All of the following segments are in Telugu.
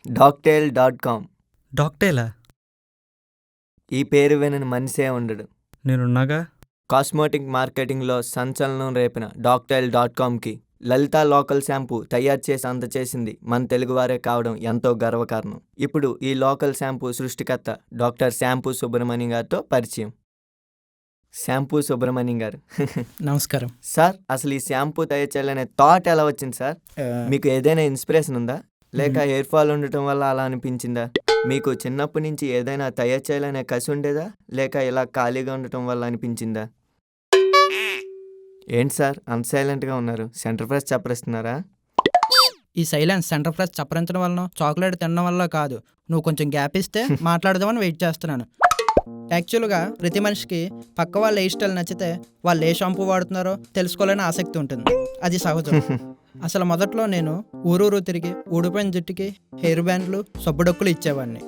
డాక్టైల్.com. డాక్టైలా? ఈ పేరు వినని మనిషే ఉండడు. నేనున్నాగా. కాస్మోటిక్ మార్కెటింగ్లో సంచలనం రేపిన డాక్టైల్.comకి లలిత లోకల్ షాంపూ తయారు చేసి అందచేసింది మన తెలుగువారే కావడం ఎంతో గర్వకారణం. ఇప్పుడు ఈ లోకల్ షాంపూ సృష్టికర్త డాక్టర్ షాంపూ సుబ్రహ్మణ్యం గారితో పరిచయం. షాంపూ సుబ్రహ్మణ్యం గారు నమస్కారం సార్. అసలు ఈ షాంపూ తయారు చేయాలనే థాట్ ఎలా వచ్చింది సార్? మీకు ఏదైనా ఇన్స్పిరేషన్ ఉందా, లేక హెయిర్ ఫాల్ ఉండటం వల్ల అలా అనిపించిందా? మీకు చిన్నప్పటి నుంచి ఏదైనా తయారు చేయాలనే కసి ఉండేదా, లేక ఇలా ఖాళీగా ఉండటం వల్ల అనిపించిందా? ఏంటి సార్ అంత సైలెంట్గా ఉన్నారు? సెంటర్ ఫ్రెష్ చప్పరిస్తున్నారా? ఈ సైలెన్స్ సెంటర్ ఫ్రెష్ చప్పరించడం వల్ల, చాక్లెట్ తినడం వల్ల కాదు. నువ్వు కొంచెం గ్యాప్ ఇస్తే మాట్లాడదామని వెయిట్ చేస్తున్నాను. యాక్చువల్గా ప్రతి మనిషికి పక్క వాళ్ళ హెయిర్ స్టైల్ నచ్చితే వాళ్ళు ఏ షాంపూ వాడుతున్నారో తెలుసుకోవాలని ఆసక్తి ఉంటుంది. అది సహజం. అసలు మొదట్లో నేను ఊరూరు తిరిగి ఊడిపోయిన జుట్టుకి హెయిర్ బ్యాండ్లు, సబ్బుడొక్కులు ఇచ్చేవాడిని.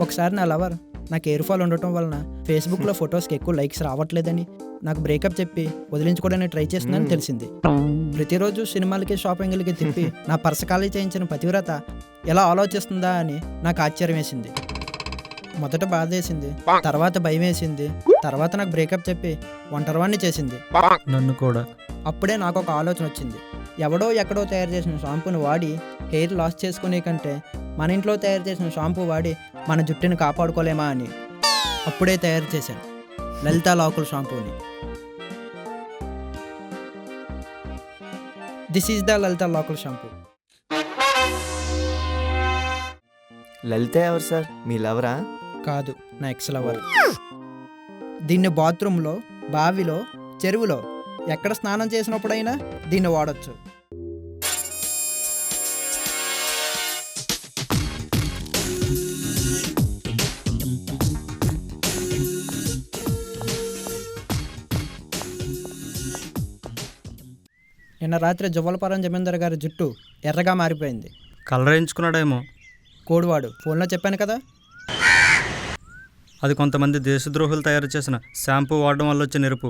ఒకసారి నా లవర్ నాకు హెయిర్ ఫాల్ ఉండటం వలన ఫేస్బుక్లో ఫొటోస్కి ఎక్కువ లైక్స్ రావట్లేదని నాకు బ్రేకప్ చెప్పి వదిలించుకోవడానికి ట్రై చేస్తుందని తెలిసింది. ప్రతిరోజు సినిమాలకి, షాపింగ్లకి తిప్పి నా పర్స ఖాళీ చేయించిన పతివ్రత ఎలా ఆలోచిస్తుందా అని నాకు ఆశ్చర్యం వేసింది. మొదట బాధ వేసింది, తర్వాత భయం వేసింది, తర్వాత నాకు బ్రేకప్ చెప్పి ఒంటరివాణ్ణి చేసింది. నన్ను కూడా. అప్పుడే నాకు ఒక ఆలోచన వచ్చింది. ఎవడో ఎక్కడో తయారు చేసిన షాంపూని వాడి హెయిర్ లాస్ చేసుకునే కంటే మన ఇంట్లో తయారు చేసిన షాంపూ వాడి మన జుట్టుని కాపాడుకోలేమా అని అప్పుడే తయారు చేశాను లలిత లోకల్ షాంపూని. This is the Lalitha local shampoo. Lalitha ఎవరు సార్? మీ లవరా? కాదు, నా ఎక్స్ లవర్. దీన్ని బాత్రూంలో, బావిలో, చెరువులో ఎక్కడ స్నానం చేసినప్పుడైనా దీన్ని వాడచ్చు. నిన్న రాత్రి జువ్వలపురం జమీందార్ గారి జుట్టు ఎర్రగా మారిపోయింది. కలర్ వేయించుకున్నాడేమో. కోడివాడు ఫోన్లో చెప్పాను కదా. అది కొంతమంది దేశద్రోహులు తయారు చేసిన షాంపూ వాడడం వల్ల వచ్చే నెరుపు.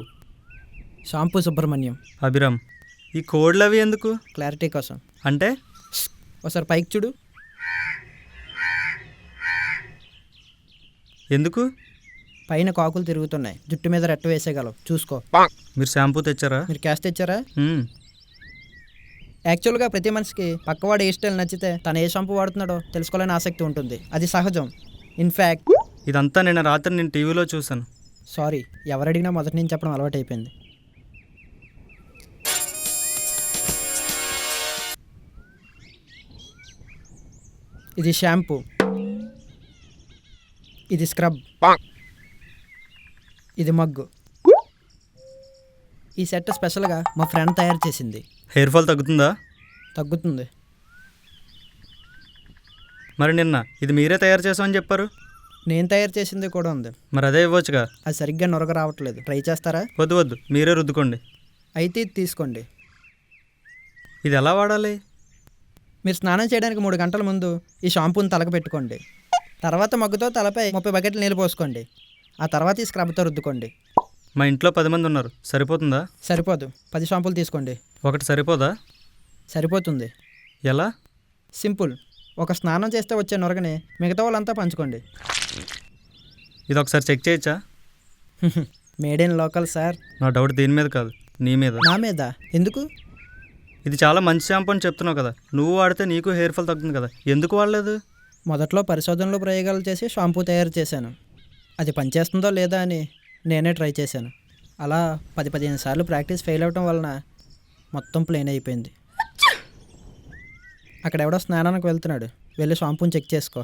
షాంపూ సుబ్రహ్మణ్యం. అభిరామ్, ఈ కోడ్లు అవి ఎందుకు? క్లారిటీ కోసం. అంటే ఒకసారి పైకి చూడు. ఎందుకు? పైన కాకులు తిరుగుతున్నాయి, జుట్టు మీద రెట్ట వేసేయగలవు, చూసుకో. మీరు షాంపూ తెచ్చారా? మీరు క్యాష్ తెచ్చారా? యాక్చువల్గా ప్రతి మనిషికి పక్కవాడు హెయిర్ స్టైల్ నచ్చితే తను ఏ షాంపూ వాడుతున్నాడో తెలుసుకోవాలని ఆసక్తి ఉంటుంది. అది సహజం. ఇన్ఫ్యాక్ట్ ఇదంతా నిన్న రాత్రి నేను టీవీలో చూశాను. సారీ, ఎవరడిగినా మొదటి నుంచి చెప్పడం అలవాటు అయిపోయింది. ఇది షాంపూ, ఇది స్క్రబ్, ఇది మగ్గు. ఈ సెట్ స్పెషల్గా మా ఫ్రెండ్ తయారు చేసింది. హెయిర్ ఫాల్ తగ్గుతుందా? తగ్గుతుంది. మరి నిన్న ఇది మీరే తయారు చేసామని చెప్పారు. నేను తయారు చేసింది కూడా ఉంది. మరి అదే ఇవ్వచ్చుగా. అది సరిగ్గా నొరగ రావట్లేదు. ట్రై చేస్తారా? వద్దు వద్దు, మీరే రుద్దుకోండి. అయితే ఇది తీసుకోండి. ఇది ఎలా వాడాలి? మీరు స్నానం చేయడానికి 3 గంటల ముందు ఈ షాంపూని తలకు పెట్టుకోండి. తర్వాత మగ్గుతో తలపై 30 బకెట్లు నీళ్ళు పోసుకోండి. ఆ తర్వాత ఈ స్క్రబ్తో రుద్దుకోండి. మా ఇంట్లో 10 మంది ఉన్నారు, సరిపోతుందా? సరిపోదు. 10 షాంపూలు తీసుకోండి. ఒకటి సరిపోదా? సరిపోతుంది. ఎలా? సింపుల్. ఒక స్నానం చేస్తే వచ్చే నొరగని మిగతా వాళ్ళంతా పంచుకోండి. ఇది ఒకసారి చెక్ చేయొచ్చా? Made in local sir. నా డౌట్ దీని మీద కాదు, నీ మీద. నా మీద ఎందుకు? ఇది చాలా మంచి షాంపూ అని చెప్తున్నావు కదా, నువ్వు వాడితే నీకు హెయిర్ ఫాల్ తగ్గుతుంది కదా, ఎందుకు వాడలేదు? మొదట్లో పరిశోధనలు, ప్రయోగాలు చేసి షాంపూ తయారు చేశాను. అది పనిచేస్తుందో లేదా అని నేనే ట్రై చేశాను. అలా 10-15 సార్లు ప్రాక్టీస్ ఫెయిల్ అవ్వటం వలన మొత్తం ప్లేన్ అయిపోయింది. అక్కడ ఎవడో స్నానానికి వెళ్తున్నాడు, వెళ్ళి షాంపూని చెక్ చేసుకో.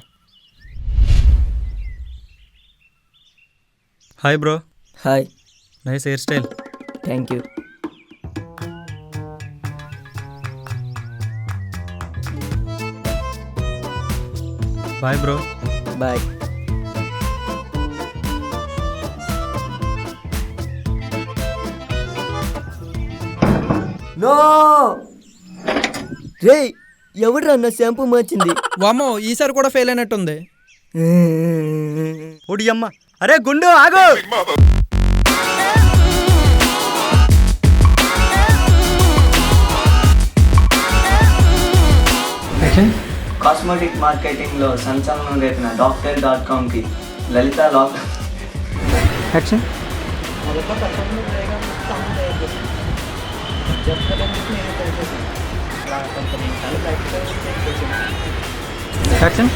Hi bro. Hi. Nice hair style. Thank you. Bye bro. Bye. No రే, ఎవడ్రా నా షాంపూ మార్చింది? వామ్మో, ఈసారి కూడా ఫెయిల్ అయినట్టుంది. ఓడి అమ్మ. అరే గుండు ఆగు. యాక్షన్. కాస్మెటిక్ మార్కెటింగ్లో సంచలనం రేపిన doctel.comకి లలిత లోకల్ యాక్షన్. యాక్షన్.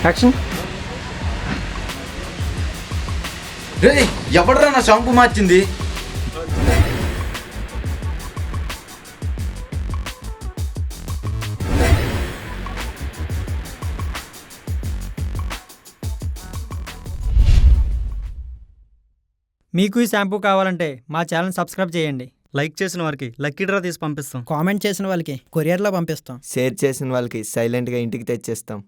యాక్షన్. రే ఎవడరా నా షాంపూ మార్చింది? మీకు ఈ షాంపూ కావాలంటే మా ఛానల్ సబ్స్క్రైబ్ చేయండి. లైక్ చేసిన వారికి లక్కీ డ్రా తీసి పంపిస్తాం. కామెంట్ చేసిన వాళ్ళకి కొరియర్లో పంపిస్తాం. షేర్ చేసిన వాళ్ళకి సైలెంట్గా ఇంటికి తెచ్చేస్తాం.